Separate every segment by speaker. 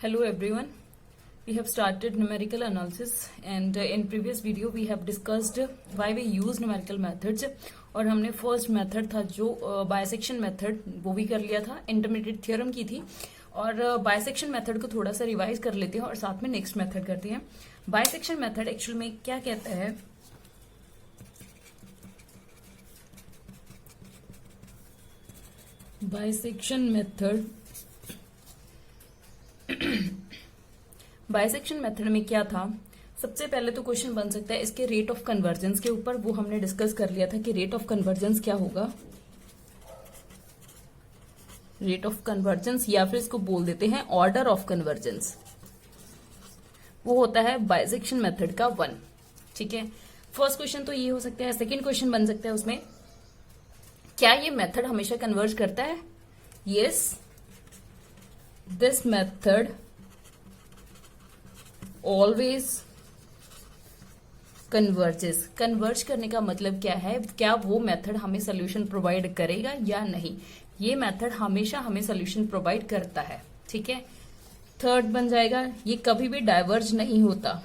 Speaker 1: Hello everyone. We have started numerical analysis and in previous video we have discussed why we use numerical methods और हमने first method था जो bisection method वो भी कर लिया था, इंटरमीडिएट थ्योरम की थी। और बायसेक्शन मेथड को थोड़ा सा रिवाइज कर लेते हैं और साथ में नेक्स्ट मेथड करते हैं। बायसेक्शन मेथड एक्चुअल में क्या कहता है, बायसेक्शन मेथड बायसेक्शन मेथड में क्या था, सबसे पहले तो क्वेश्चन बन सकता है इसके रेट ऑफ कन्वर्जेंस के ऊपर। वो हमने डिस्कस कर लिया था कि रेट ऑफ कन्वर्जेंस क्या होगा, रेट ऑफ कन्वर्जेंस या फिर इसको बोल देते हैं ऑर्डर ऑफ कन्वर्जेंस, वो होता है बायसेक्शन मेथड का 1। ठीक है, फर्स्ट क्वेश्चन तो ये हो सकता है। सेकंड क्वेश्चन बन सकता है उसमें, क्या ये मेथड हमेशा कन्वर्ज करता है? Yes, this method always converges. Converge करने का मतलब क्या है, क्या वो मेथड हमें सोल्यूशन प्रोवाइड करेगा या नहीं। ये मेथड हमेशा हमें सोल्यूशन प्रोवाइड करता है। ठीक है, थर्ड बन जाएगा, ये कभी भी डाइवर्ज नहीं होता।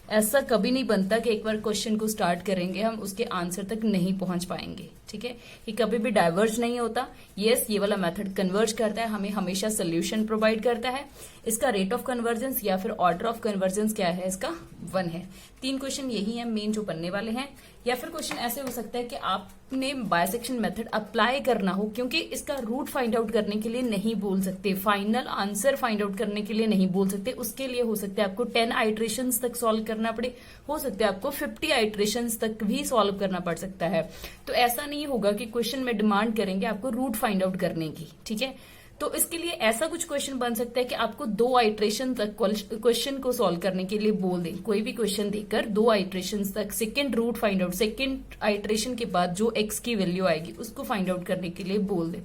Speaker 1: ऐसा कभी नहीं बनता कि एक बार क्वेश्चन को स्टार्ट करेंगे हम उसके आंसर तक नहीं पहुंच पाएंगे। ठीक है, ये कभी भी डाइवर्ज नहीं होता। यस, ये वाला मेथड कन्वर्ज करता है, हमें हमेशा सोल्यूशन प्रोवाइड करता है। इसका रेट ऑफ कन्वर्जेंस या फिर ऑर्डर ऑफ कन्वर्जेंस क्या है, इसका 1 है। 3 क्वेश्चन यही है मेन जो बनने वाले हैं। या फिर क्वेश्चन ऐसे हो सकता है कि आपने बायसेक्शन मेथड अप्लाई करना हो, क्योंकि इसका रूट फाइंड आउट करने के लिए नहीं बोल सकते, फाइनल आंसर फाइंड आउट करने के लिए नहीं बोल सकते। उसके लिए हो सकता है आपको 10 आइट्रेशंस तक सॉल्व करना पड़े, हो सकता है आपको 50 आइट्रेशंस तक भी सॉल्व करना पड़ सकता है। तो ऐसा नहीं होगा कि क्वेश्चन में डिमांड करेंगे आपको रूट फाइंड आउट करने की। ठीक है, तो इसके लिए ऐसा कुछ क्वेश्चन बन सकता है कि आपको 2 आइट्रेशन तक क्वेश्चन को सॉल्व करने के लिए बोल दें। कोई भी क्वेश्चन देकर 2 आइट्रेशन तक second root find out, second iteration के बाद जो एक्स की वैल्यू आएगी उसको फाइंड आउट करने के लिए बोल दें।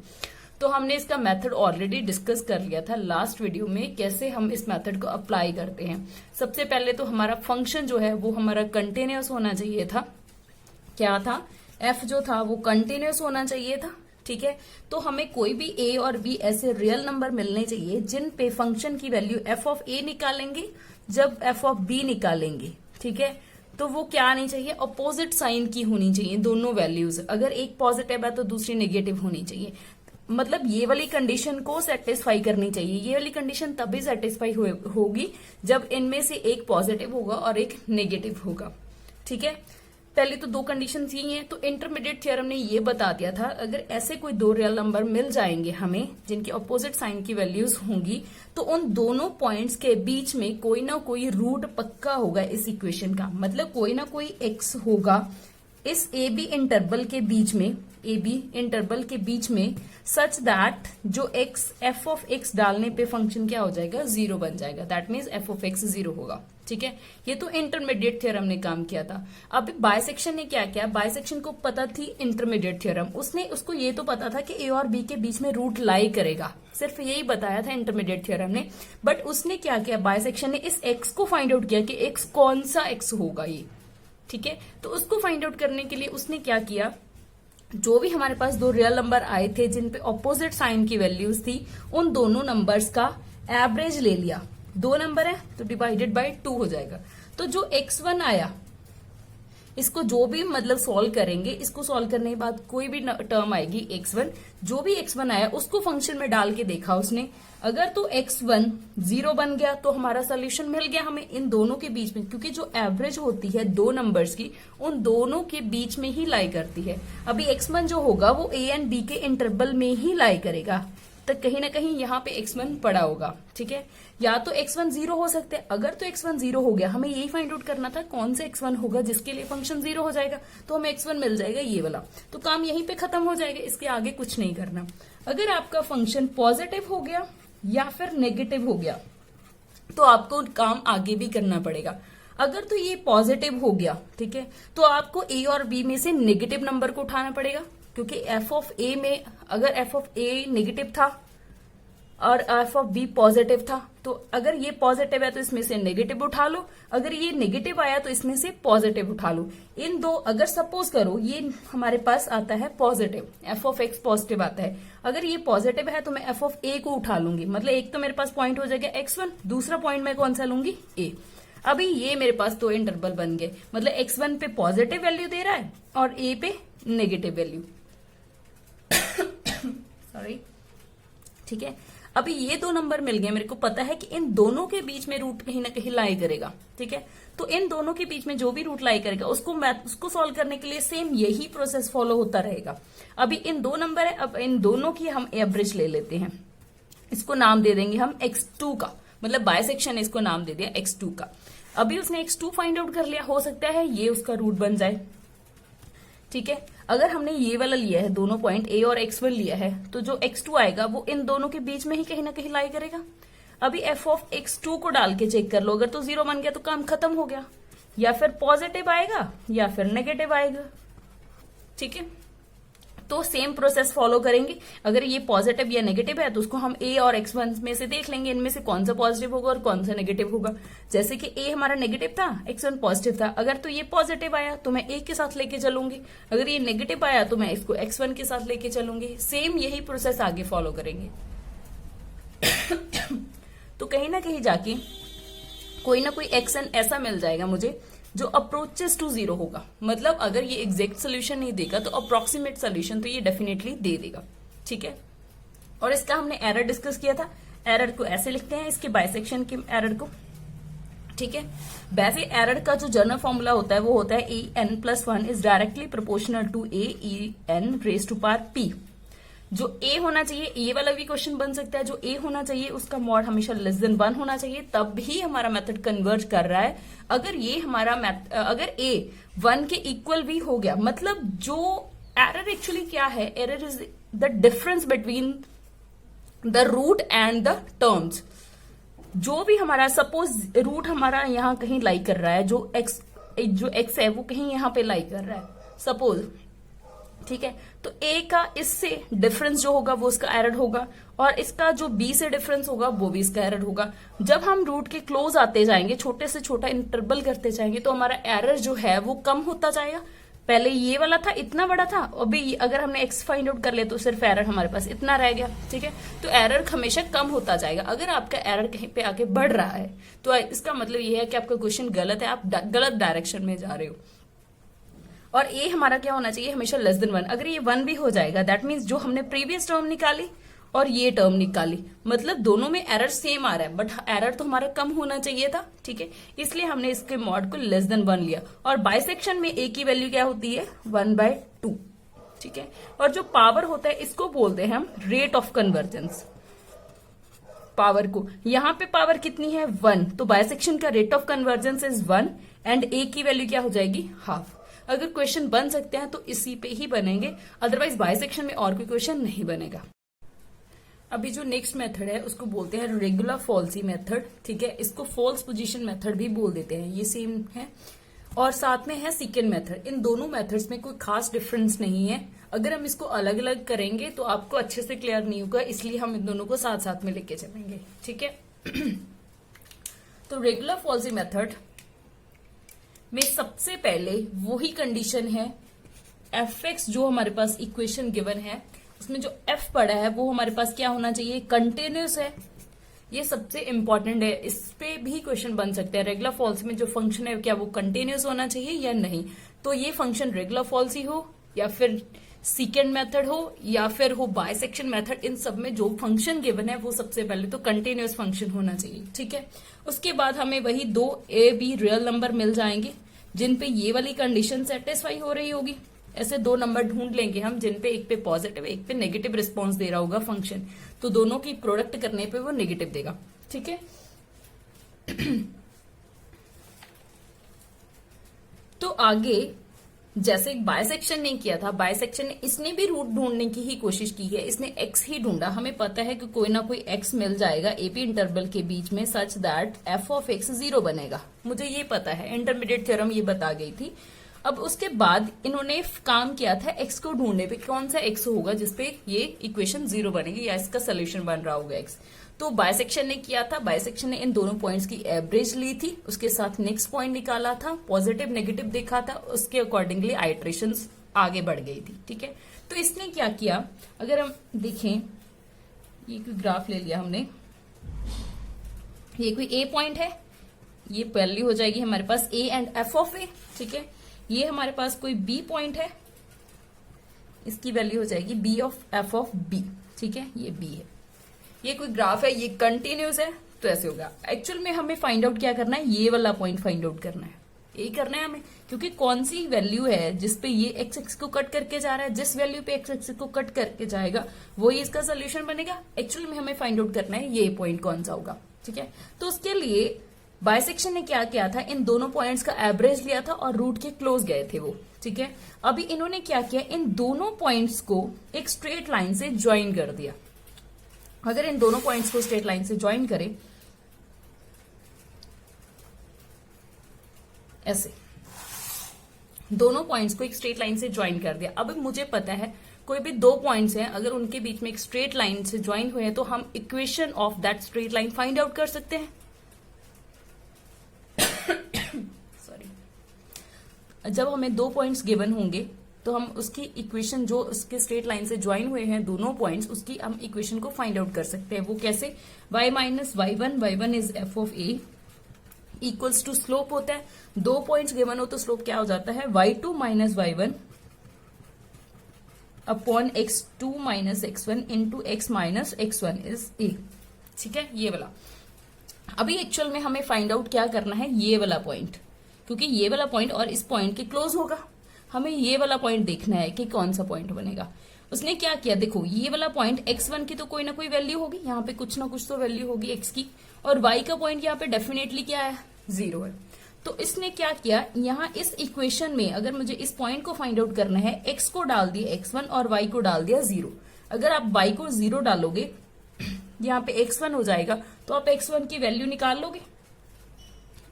Speaker 1: तो हमने इसका मेथड ऑलरेडी डिस्कस कर लिया था लास्ट वीडियो में, कैसे हम इस मेथड को अप्लाई करते हैं। सबसे पहले तो हमारा फंक्शन जो है वो हमारा कंटिन्यूअस होना चाहिए था। क्या था, एफ जो था वो कंटिन्यूअस होना चाहिए था। ठीक है, तो हमें कोई भी ए और बी ऐसे रियल नंबर मिलने चाहिए जिन पे फंक्शन की वैल्यू एफ ऑफ ए निकालेंगे जब एफ ऑफ बी निकालेंगे। ठीक है, तो वो क्या आनी चाहिए, अपोजिट साइन की होनी चाहिए दोनों वैल्यूज। अगर एक पॉजिटिव है तो दूसरी नेगेटिव होनी चाहिए। मतलब ये वाली कंडीशन को सेटिस्फाई करनी चाहिए। ये वाली कंडीशन तभी सेटिस्फाई होगी जब इनमें से एक पॉजिटिव होगा और एक नेगेटिव होगा। ठीक है, पहले तो 2 कंडीशन ही हैं। तो इंटरमीडिएट थ्योरम ने ये बता दिया था, अगर ऐसे कोई 2 रियल नंबर मिल जाएंगे हमें जिनकी अपोजिट साइन की वैल्यूज होंगी, तो उन दोनों पॉइंट्स के बीच में कोई ना कोई रूट पक्का होगा इस इक्वेशन का। मतलब कोई ना कोई एक्स होगा इस ए बी इंटरवल के बीच में, ए बी इंटरवल के बीच में, सच दैट जो एक्स एफ ऑफ एक्स डालने पे फंक्शन क्या हो जाएगा, 0 बन जाएगा। That means F of x 0 होगा। ठीक है, ये तो इंटरमीडिएट थ्योरम ने काम किया था। अब बायसेक्शन ने क्या किया, बायसेक्शन को पता थी इंटरमीडिएट थ्योरम, उसको ये तो पता था कि ए और बी के बीच में रूट लाई करेगा, सिर्फ यही बताया था इंटरमीडिएट थ्योरम ने। बट उसने क्या किया, बायसेक्शन ने इस एक्स को फाइंड आउट किया कि एक्स कौन सा एक्स होगा ये। ठीक है, तो उसको फाइंड आउट करने के लिए उसने क्या किया, जो भी हमारे पास 2 रियल नंबर आए थे जिन पे ऑपोजिट साइन की वैल्यूज थी, उन दोनों नंबर्स का एवरेज ले लिया। 2 नंबर है तो डिवाइडेड बाय 2 हो जाएगा। तो जो x1 आया, इसको जो भी मतलब सॉल्व करेंगे, इसको सॉल्व करने के बाद कोई भी टर्म आएगी x1, जो भी x1 आया उसको फंक्शन में डाल के देखा उसने। अगर तो x1 0 बन गया तो हमारा सोल्यूशन मिल गया हमें इन दोनों के बीच में, क्योंकि जो एवरेज होती है 2 नंबर्स की उन दोनों के बीच में ही लाई करती है। अभी x1 जो होगा वो a एंड b के इंटरवल में ही लाई करेगा, तो कहीं ना कहीं यहाँ पे x1 पड़ा होगा। ठीक है, या तो x1 0 हो सकते हैं। अगर तो x1 0 हो गया, हमें यही फाइंड आउट करना था कौन सा x1 होगा जिसके लिए फंक्शन 0 हो जाएगा, तो हमें x1 मिल जाएगा ये वाला। तो काम यहीं पे खत्म हो जाएगा, इसके आगे कुछ नहीं करना। अगर आपका फंक्शन पॉजिटिव हो गया या फिर नेगेटिव हो गया तो आपको काम आगे भी करना पड़ेगा। अगर तो ये पॉजिटिव हो गया, ठीक है, तो आपको ए और बी में से नेगेटिव नंबर को उठाना पड़ेगा, क्योंकि एफ ऑफ ए में अगर एफ ऑफ ए नेगेटिव था और एफ ऑफ बी पॉजिटिव था, तो अगर ये पॉजिटिव है तो इसमें से नेगेटिव उठा लो, अगर ये नेगेटिव आया तो इसमें से पॉजिटिव उठा लो। इन दो, अगर सपोज करो ये हमारे पास आता है positive, F of x positive आता है, अगर ये पॉजिटिव है तो मैं एफ ऑफ ए को उठा लूंगी, मतलब एक तो मेरे पास पॉइंट हो जाएगा x1, दूसरा पॉइंट मैं कौन सा लूंगी, ए। अभी ये मेरे पास दो इंटरवल बन गए, मतलब x1 पे पॉजिटिव वैल्यू दे रहा है और ए पे नेगेटिव वैल्यू सॉरी, ठीक है। अभी ये दो नंबर मिल गए, मेरे को पता है कि इन दोनों के बीच में रूट कहीं ना कहीं लाई करेगा, ठीक है। तो इन दोनों के बीच में जो भी रूट लाई करेगा उसको सॉल्व करने के लिए सेम यही प्रोसेस फॉलो होता रहेगा। अभी इन दो नंबर है, अब इन दोनों की हम एवरेज ले लेते हैं, इसको नाम दे देंगे हम x2 का, मतलब बायसेक्शन इसको नाम दे दिया x2 का। अभी उसने x2 फाइंड आउट कर लिया, हो सकता है ये उसका रूट बन जाए, ठीक है। अगर हमने ये वाला लिया है, दोनों पॉइंट a और x1 लिया है, तो जो x2 आएगा वो इन दोनों के बीच में ही कहीं ना कहीं लाई करेगा। अभी f ऑफ x2 को डाल के चेक कर लो, अगर तो 0 बन गया तो काम खत्म हो गया, या फिर पॉजिटिव आएगा या फिर नेगेटिव आएगा, ठीक है। तो सेम प्रोसेस फॉलो करेंगे, अगर ये पॉजिटिव या नेगेटिव है तो उसको हम a और x1 में से देख लेंगे, इनमें से कौन सा पॉजिटिव होगा और कौन सा नेगेटिव होगा। जैसे कि a हमारा नेगेटिव था, x1 पॉजिटिव था, अगर तो ये पॉजिटिव आया तो मैं a के साथ लेके चलूंगी, अगर ये नेगेटिव आया तो मैं इसको x1 के साथ लेके चलूंगी। सेम यही प्रोसेस आगे फॉलो करेंगे तो कहीं ना कहीं जाके कोई ना कोई एक्शन ऐसा मिल जाएगा मुझे जो अप्रोचेस टू 0 होगा, मतलब अगर ये एग्जैक्ट सोल्यूशन नहीं देगा तो अप्रोक्सीमेट सोल्यूशन तो ये डेफिनेटली दे देगा, ठीक है। और इसका हमने एरर डिस्कस किया था, एरर को ऐसे लिखते हैं, इसके बाइसेक्शन के एरर को, ठीक है। वैसे एरर का जो जनरल फॉर्मूला होता है वो होता है en+1 is directly proportional to en⁻p। जो a होना चाहिए, ये वाला भी क्वेश्चन बन सकता है, जो a होना चाहिए उसका मॉड हमेशा <1 होना चाहिए, तब भी हमारा मेथड कन्वर्ज कर रहा है। अगर ये हमारा अगर a 1 के इक्वल भी हो गया, मतलब जो एरर एक्चुअली क्या है, error is the difference between the root and the terms. जो भी हमारा सपोज रूट हमारा यहाँ कहीं लाई कर रहा है, जो x है वो कहीं यहाँ पे लाई कर रहा है सपोज, ठीक है। तो a का इससे डिफरेंस जो होगा वो उसका एरर होगा, और इसका जो b से डिफरेंस होगा वो भी इसका एरर होगा। जब हम रूट के क्लोज आते जाएंगे, छोटे से छोटा इंटरवल करते जाएंगे, तो हमारा एरर जो है वो कम होता जाएगा। पहले ये वाला था, इतना बड़ा था, अभी अगर हमने x फाइंड आउट कर लिया तो सिर्फ एरर हमारे पास इतना रह गया, ठीक है। तो एरर हमेशा कम होता जाएगा। अगर आपका एरर कहीं पे आके बढ़ रहा है तो इसका मतलब ये है कि आपका क्वेश्चन गलत है, आप गलत डायरेक्शन में जा रहे हो। और a हमारा क्या होना चाहिए, हमेशा <1। अगर ये 1 भी हो जाएगा, दैट मीन्स जो हमने प्रीवियस टर्म निकाली और ये टर्म निकाली, मतलब दोनों में एरर सेम आ रहा है, बट एरर तो हमारा कम होना चाहिए था, ठीक है। इसलिए हमने इसके मॉड को <1 लिया। और बाइसेक्शन में a की वैल्यू क्या होती है, 1/2, ठीक है। और जो पावर होता है इसको बोलते हैं हम रेट ऑफ कन्वर्जेंस। पावर को, यहाँ पे पावर कितनी है, 1, तो बाइसेक्शन का rate of convergence is 1 and a की वैल्यू क्या हो जाएगी, हाफ। अगर क्वेश्चन बन सकते हैं तो इसी पे ही बनेंगे, अदरवाइज बाइसेक्शन में और कोई क्वेश्चन नहीं बनेगा। अभी जो नेक्स्ट मेथड है उसको बोलते हैं रेगुलर फॉल्सी मेथड, ठीक है। इसको फॉल्स पोजीशन मेथड भी बोल देते हैं, ये सेम है। और साथ में है सेकंड मेथड। इन दोनों मेथड्स में कोई खास डिफरेंस नहीं है। अगर हम इसको अलग अलग करेंगे तो आपको अच्छे से क्लियर नहीं होगा, इसलिए हम इन दोनों को साथ साथ में लेके चलेंगे, ठीक है। तो रेगुलर फॉल्सी मेथड में सबसे पहले वही कंडीशन है, f(x) जो हमारे पास इक्वेशन गिवन है उसमें जो f पड़ा है वो हमारे पास क्या होना चाहिए, कंटिन्यूस है। ये सबसे इंपॉर्टेंट है, इस पे भी क्वेश्चन बन सकते हैं। रेगुलर फॉल्सी में जो फंक्शन है क्या वो कंटिन्यूस होना चाहिए या नहीं। तो ये फंक्शन रेगुलर फॉल्सी हो या फिर सेकंड मेथड हो या फिर हो बाइसेक्शन मेथड, इन सब में जो फंक्शन गिवन है वो सबसे पहले तो कंटिन्यूस फंक्शन होना चाहिए, ठीक है। उसके बाद हमें वही 2 a b रियल नंबर मिल जाएंगे जिन पे ये वाली कंडीशन सेटिस्फाई हो रही होगी। ऐसे 2 नंबर ढूंढ लेंगे हम जिन पे एक पे पॉजिटिव एक पे नेगेटिव रिस्पॉन्स दे रहा होगा फंक्शन, तो दोनों की प्रोडक्ट करने पे वो नेगेटिव देगा, ठीक है। तो आगे जैसे एक बायसेक्शन ने किया था, बायसेक्शन ने इसने भी रूट ढूंढने की ही कोशिश की है, इसने x ही ढूंढा। हमें पता है कि कोई ना कोई x मिल जाएगा एपी इंटरवल के बीच में such that f of x 0 बनेगा, मुझे ये पता है, इंटरमीडिएट थ्योरम ये बता गई थी। अब उसके बाद इन्होंने काम किया था एक्स को ढूंढने पे, कौन सा एक्स होगा जिसपे ये इक्वेशन 0 बनेगी या इसका सोल्यूशन बन रहा होगा एक्स। तो बायसेक्शन ने किया था, बायसेक्शन ने इन दोनों पॉइंट्स की एवरेज ली थी, उसके साथ नेक्स्ट पॉइंट निकाला था, पॉजिटिव नेगेटिव देखा था, उसके अकॉर्डिंगली आइट्रेशंस आगे बढ़ गई थी। ठीक है, तो इसने क्या किया, अगर हम देखें, ये कोई ग्राफ ले लिया हमने, ये कोई ए पॉइंट है, ये वैल्यू हो जाएगी हमारे पास ए एंड एफ ऑफ ए। ठीक है, ये हमारे पास कोई बी पॉइंट है, इसकी वैल्यू हो जाएगी B of F of B. ठीक है, ये बी है, ये कोई ग्राफ है, ये कंटिन्यूस है, तो ऐसे होगा। एक्चुअल में हमें फाइंड आउट क्या करना है, ये वाला पॉइंट फाइंड आउट करना है, यही करना है हमें, क्योंकि कौन सी वैल्यू है जिसपे ये एक्स एक्स को कट करके जा रहा है, जिस वैल्यू पे एक्स एक्स को कट करके जाएगा वही इसका सोल्यूशन बनेगा। एक्चुअल में हमें फाइंड आउट करना है ये पॉइंट कौन सा होगा। ठीक है, तो उसके लिए बायसेक्शन ने क्या किया था, इन दोनों पॉइंट्स का एवरेज लिया था और रूट के क्लोज गए थे वो। ठीक है, अभी इन्होंने क्या किया, इन दोनों पॉइंट्स को एक स्ट्रेट लाइन से ज्वाइन कर दिया। अगर इन दोनों पॉइंट्स को स्ट्रेट लाइन से ज्वाइन करें ऐसे, दोनों पॉइंट्स को एक स्ट्रेट लाइन से ज्वाइन कर दिया। अब मुझे पता है कोई भी दो पॉइंट्स हैं, अगर उनके बीच में एक स्ट्रेट लाइन से ज्वाइन हुए हैं तो हम equation of that straight line find out कर सकते हैं। सॉरी, जब हमें दो पॉइंट्स गिवन होंगे तो हम उसकी इक्वेशन, जो उसके स्ट्रेट लाइन से ज्वाइन हुए हैं दोनों पॉइंट्स, उसकी हम इक्वेशन को फाइंड आउट कर सकते हैं। वो कैसे, y minus y1 is F of A equals to slope होता है, दो पॉइंट्स गिवन हो तो स्लोप क्या हो जाता है, y2 minus y1 upon x2 minus x1 into x minus x1 is a। ठीक है, ये वाला। अभी एक्चुअल में हमें फाइंड आउट क्या करना है, ये वाला पॉइंट, क्योंकि ये वाला पॉइंट और इस पॉइंट के क्लोज होगा, हमें ये वाला पॉइंट देखना है कि कौन सा पॉइंट बनेगा। उसने क्या किया, देखो ये वाला पॉइंट x1 की तो कोई ना कोई वैल्यू होगी, यहाँ पे कुछ ना कुछ तो वैल्यू होगी x की, और y का पॉइंट यहाँ पे डेफिनेटली क्या है, 0 है। तो इसने क्या किया, यहाँ इस इक्वेशन में अगर मुझे इस पॉइंट को फाइंड आउट करना है, x को डाल दिया x1 और y को डाल दिया 0। अगर आप y को 0 डालोगे, यहाँ पे x1 हो जाएगा, तो आप x1 की वैल्यू निकाल लोगे।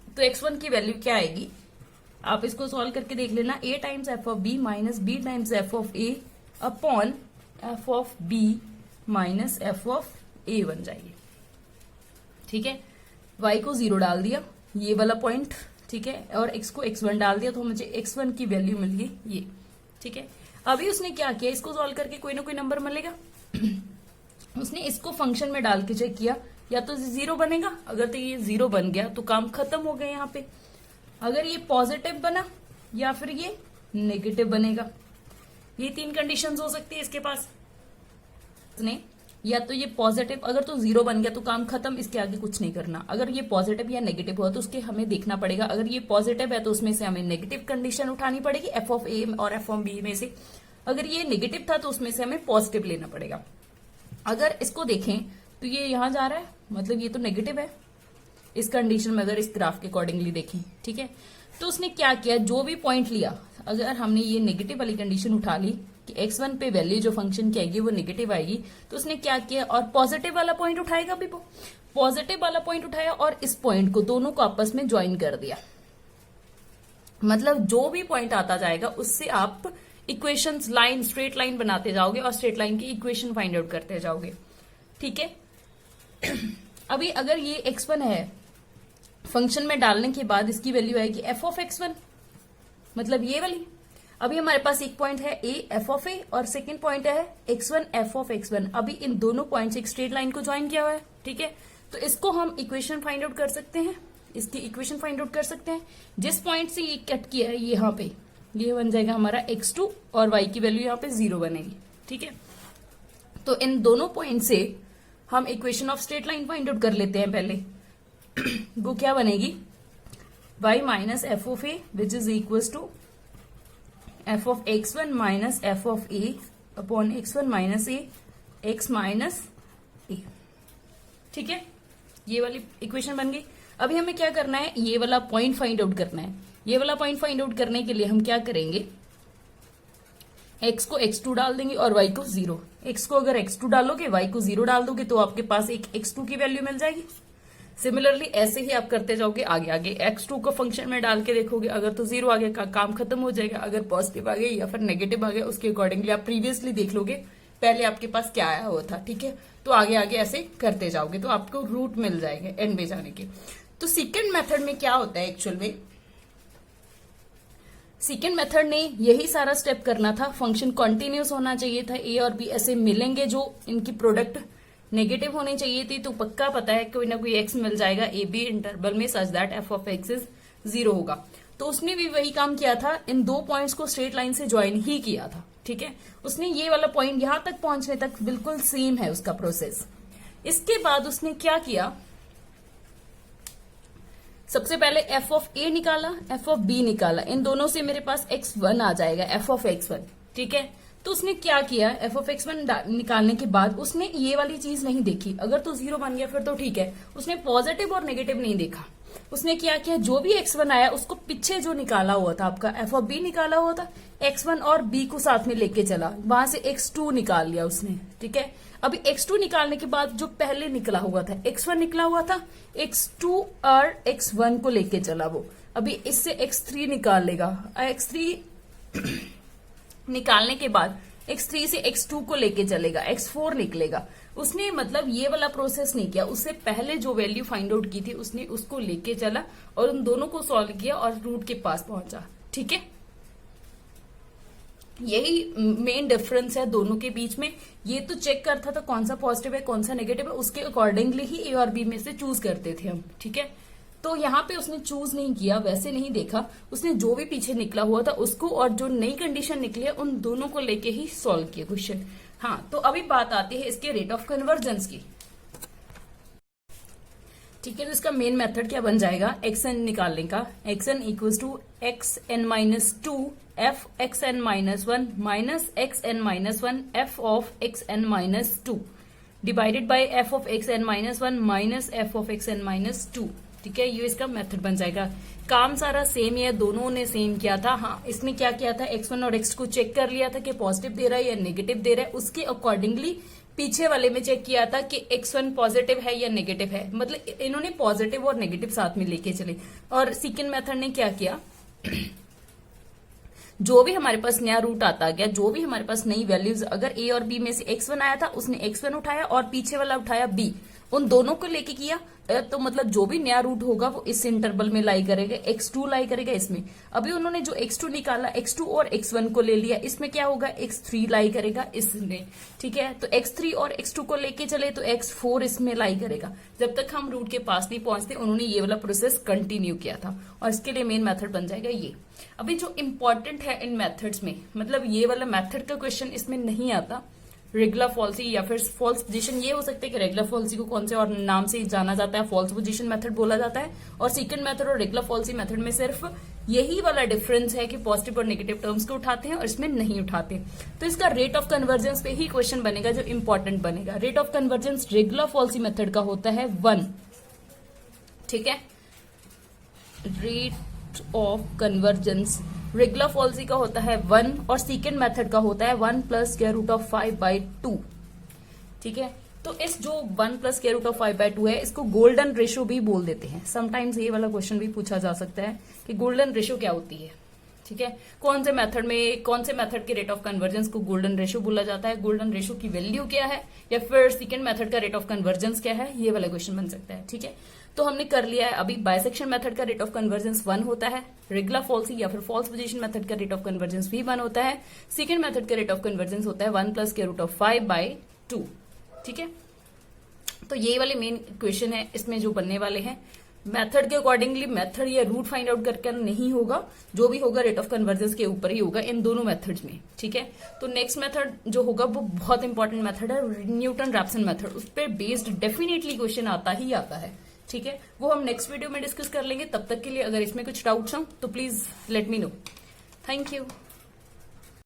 Speaker 1: तो x1 की वैल्यू क्या आएगी, आप इसको सॉल्व करके देख लेना, a times f of b minus b times f of a upon f of b minus F of a बन जाएगी। ठीक है, y को 0 डाल दिया, ये वाला पॉइंट, ठीक है, और x को x1 डाल दिया, तो मुझे x1 की वैल्यू मिल गई ये। ठीक है, अभी उसने क्या किया, इसको सॉल्व करके कोई ना कोई नंबर मिलेगा। उसने इसको फंक्शन में डाल के चेक किया, या तो 0 बनेगा, अगर तो ये 0 बन गया तो काम खत्म हो गया यहाँ पे। अगर ये पॉजिटिव बना या फिर ये नेगेटिव बनेगा, ये तीन कंडीशंस हो सकती है इसके पास। इसने या तो ये पॉजिटिव, अगर तो 0 बन गया तो काम खत्म, इसके आगे कुछ नहीं करना। अगर ये पॉजिटिव या नेगेटिव हुआ तो उसके हमें देखना पड़ेगा। अगर ये पॉजिटिव है तो उसमें से हमें नेगेटिव कंडीशन उठानी पड़ेगी एफ ऑफ ए और एफ ऑफ बी में से। अगर ये नेगेटिव था तो उसमें से हमें पॉजिटिव लेना पड़ेगा। अगर इसको देखें तो ये यहां जा रहा है, मतलब ये तो नेगेटिव है इस कंडीशन में, अगर इस ग्राफ के अकॉर्डिंगली देखें। ठीक है, तो उसने क्या किया, जो भी पॉइंट लिया, अगर हमने ये नेगेटिव वाली कंडीशन उठा ली कि x1 पे वैल्यू जो फंक्शन की आएगी वो नेगेटिव आएगी, तो उसने क्या किया, और पॉजिटिव वाला पॉइंट उठाएगा भी, वो पॉजिटिव वाला पॉइंट उठाया और इस पॉइंट को, दोनों को आपस में ज्वाइन कर दिया। मतलब जो भी पॉइंट आता जाएगा उससे आप इक्वेशंस, लाइन, स्ट्रेट लाइन बनाते जाओगे और स्ट्रेट लाइन की इक्वेशन फाइंड आउट करते जाओगे। ठीक है, अभी अगर ये x1 है, फंक्शन में डालने के बाद इसकी वैल्यू आएगी एफ ऑफ x1, मतलब ये वाली। अभी हमारे पास एक पॉइंट है a एफ ऑफ ए और सेकेंड पॉइंट है x1 एफ ऑफ x1। अभी इन दोनों पॉइंट्स एक स्ट्रेट लाइन को ज्वाइन किया हुआ है। ठीक है, तो इसको हम इक्वेशन फाइंड आउट कर सकते हैं, इसकी इक्वेशन फाइंड आउट कर सकते हैं। जिस पॉइंट से ये कट किया है यहाँ पे, ये बन जाएगा हमारा x2 और y की वैल्यू यहाँ पे 0 बनेगी। ठीक है, तो इन दोनों पॉइंट से हम equation of straight line find out कर लेते हैं पहले। वो क्या बनेगी, y minus F of a which is equal to f of x1 minus F of a upon x1 minus a x minus a. ठीक है, ये वाली इक्वेशन बन गई। अभी हमें क्या करना है, ये वाला पॉइंट फाइंड आउट करना है। ये वाला पॉइंट फाइंड आउट करने के लिए हम क्या करेंगे, x को x2 डाल देंगे और y को 0। x को अगर x2 डालोगे, y को 0 डाल दोगे तो आपके पास एक x2 की वैल्यू मिल जाएगी। सिमिलरली ऐसे ही आप करते जाओगे आगे आगे। x2 को फंक्शन में डाल के देखोगे, अगर तो 0 आ गया काम खत्म हो जाएगा, अगर पॉजिटिव आ गया या फिर नेगेटिव आ गया उसके अकॉर्डिंगली आप प्रीवियसली देख लोगे पहले आपके पास क्या आया हुआ था, ठीक है। तो आगे आगे ऐसे करते जाओगे तो आपको रूट मिल जाएंगे एंड में जाने के। तो सेकेंड मेथड में क्या होता है एक्चुअल में, सेकेंड मेथड ने यही सारा स्टेप करना था, फंक्शन कॉन्टिन्यूस होना चाहिए था, ए और बी ऐसे मिलेंगे जो इनकी प्रोडक्ट नेगेटिव होनी चाहिए थी, तो पक्का पता है कोई ना कोई एक्स मिल जाएगा ए बी इंटरवल में such that F of x is 0 होगा। तो उसने भी वही काम किया था, इन दो पॉइंट्स को स्ट्रेट लाइन से ज्वाइन ही किया था, ठीक है। उसने ये वाला पॉइंट यहां तक पहुंचने तक बिल्कुल सेम है उसका प्रोसेस। इसके बाद उसने क्या किया, सबसे पहले एफ ऑफ ए निकाला, एफ ऑफ बी निकाला, इन दोनों से मेरे पास x1 आ जाएगा, एफ ऑफ x1, ठीक है। तो उसने क्या किया, एफ ऑफ x1 निकालने के बाद उसने ये वाली चीज नहीं देखी, अगर तो 0 बन गया फिर तो ठीक है, उसने पॉजिटिव और नेगेटिव नहीं देखा। उसने क्या किया, जो भी x1 आया उसको पीछे जो निकाला हुआ था आपका एफ ऑफ बी निकाला हुआ था, x1 और b को साथ में लेके चला, वहां से x2 निकाल लिया उसने, ठीक है। अभी x2 निकालने के बाद जो पहले निकला हुआ था x1 निकला हुआ था, x2 और x1 को लेके चला वो, अभी इससे x3 निकाल लेगा, x3 निकालने के बाद x3 से x2 को लेके चलेगा, x4 निकलेगा। उसने मतलब ये वाला प्रोसेस नहीं किया, उससे पहले जो वैल्यू फाइंड आउट की थी उसने उसको लेके चला और उन दोनों को सॉल्व किया और रूट के पास पहुंचा, ठीक है। यही मेन डिफरेंस है दोनों के बीच में। ये तो चेक करता था कौन सा पॉजिटिव है कौन सा नेगेटिव है, उसके अकॉर्डिंगली ही ए और बी में से चूज करते थे हम, ठीक है। तो यहाँ पे उसने चूज नहीं किया, वैसे नहीं देखा, उसने जो भी पीछे निकला हुआ था उसको और जो नई कंडीशन निकली है उन दोनों को लेके ही सॉल्व किया क्वेश्चन। हाँ, तो अभी बात आती है इसके रेट ऑफ कन्वर्जेंस की, ठीक है। तो इसका मेन मेथड क्या बन जाएगा, एक्स एन निकालने का, X N equal to X N minus 2 F X N minus 1 minus X N minus 1 F of X N minus 2 divided by F of X N minus 1 minus F of X N minus 2, ठीक है। ये इसका method बन जाएगा। काम सारा same ही है, दोनों ने सेम किया था। हाँ, इसने क्या किया था, x1 और x2 को चेक कर लिया था कि पॉजिटिव दे रहा है या नेगेटिव दे रहा है, उसके अकॉर्डिंगली पीछे वाले में चेक किया था कि x1 पॉजिटिव है या नेगेटिव है, मतलब इन्होंने पॉजिटिव और नेगेटिव साथ में लेके चले। और सेकंड मेथड ने क्या किया, जो भी हमारे पास नया रूट आता गया, जो भी हमारे पास नई वैल्यूज, अगर a और b में से x1 आया था उसने x1 उठाया और पीछे वाला उठाया b, उन दोनों को लेके किया। तो मतलब जो भी नया रूट होगा वो इस इंटरवल में लाई करेगा, x2 लाई करेगा इसमें। अभी उन्होंने जो x2 निकाला, x2 और x1 को ले लिया, इसमें क्या होगा, x3 लाई करेगा इसमें, ठीक है। तो x3 और x2 को लेके चले तो x4 इसमें लाई करेगा। जब तक हम रूट के पास नहीं पहुंचते उन्होंने ये वाला प्रोसेस कंटिन्यू किया था और इसके लिए मेन मेथड बन जाएगा ये। अभी जो इंपॉर्टेंट है इन मेथड्स में, मतलब ये वाला मेथड का क्वेश्चन इसमें नहीं आता, रेगुलर फॉल्सी या फिर फॉल्स पोजीशन, ये हो सकता है कि रेगुलर फॉल्सी को कौन से और नाम से जाना जाता है, फॉल्स पोजीशन मेथड बोला जाता है। और सेकंड मेथड और रेगुलर फॉल्सी मेथड में सिर्फ यही वाला डिफरेंस है कि पॉजिटिव और नेगेटिव टर्म्स को उठाते हैं और इसमें नहीं उठाते। तो इसका रेट ऑफ कन्वर्जेंस पे ही क्वेश्चन बनेगा जो इंपॉर्टेंट बनेगा। Rate of convergence regular falsies method का होता है 1, ठीक है। Rate of convergence regular falsies का होता है 1 और सेकेंड मेथड का होता है 1 प्लस स्क्वायर रूट ऑफ 5/2, ठीक है। तो इस जो 1 प्लस स्क्वायर रूट ऑफ 5/2 है इसको गोल्डन रेशियो भी बोल देते हैं। समटाइम्स ये वाला क्वेश्चन भी पूछा जा सकता है कि गोल्डन रेशियो क्या होती है, ठीक है। कौन से मेथड में, कौन से मेथड के रेट ऑफ कन्वर्जेंस को गोल्डन रेशियो बोला जाता है, गोल्डन रेशियो की वैल्यू क्या है, या फिर सेकंड मेथड का रेट ऑफ कन्वर्जेंस क्या है, ये वाला क्वेश्चन बन सकता है, ठीक है। तो हमने कर लिया है। अभी बाइसेक्शन मेथड का रेट ऑफ कन्वर्जेंस 1 होता है, रेगुलर फॉल्सी या फिर फॉल्स पोजीशन मेथड का रेट ऑफ कन्वर्जेंस भी 1 होता है, सेकंड मेथड का रेट ऑफ कन्वर्जेंस होता है 1 प्लस स्क्वायर रूट ऑफ 5/2, ठीक है। तो ये वाले मेन क्वेश्चन है इसमें जो बनने वाले हैं। मेथड के अकॉर्डिंगली मेथड या रूट फाइंड आउट करके नहीं होगा, जो भी होगा रेट ऑफ कन्वर्जेंस के ऊपर ही होगा इन दोनों मेथड्स में, ठीक है। तो नेक्स्ट मेथड जो होगा वो बहुत इंपॉर्टेंट मेथड है, न्यूटन रैप्सन मेथड। उस पर बेस्ड डेफिनेटली क्वेश्चन आता ही आता है, ठीक है। वो हम नेक्स्ट वीडियो में डिस्कस कर लेंगे। तब तक के लिए अगर इसमें कुछ डाउट्स हो तो please let me know. Thank you.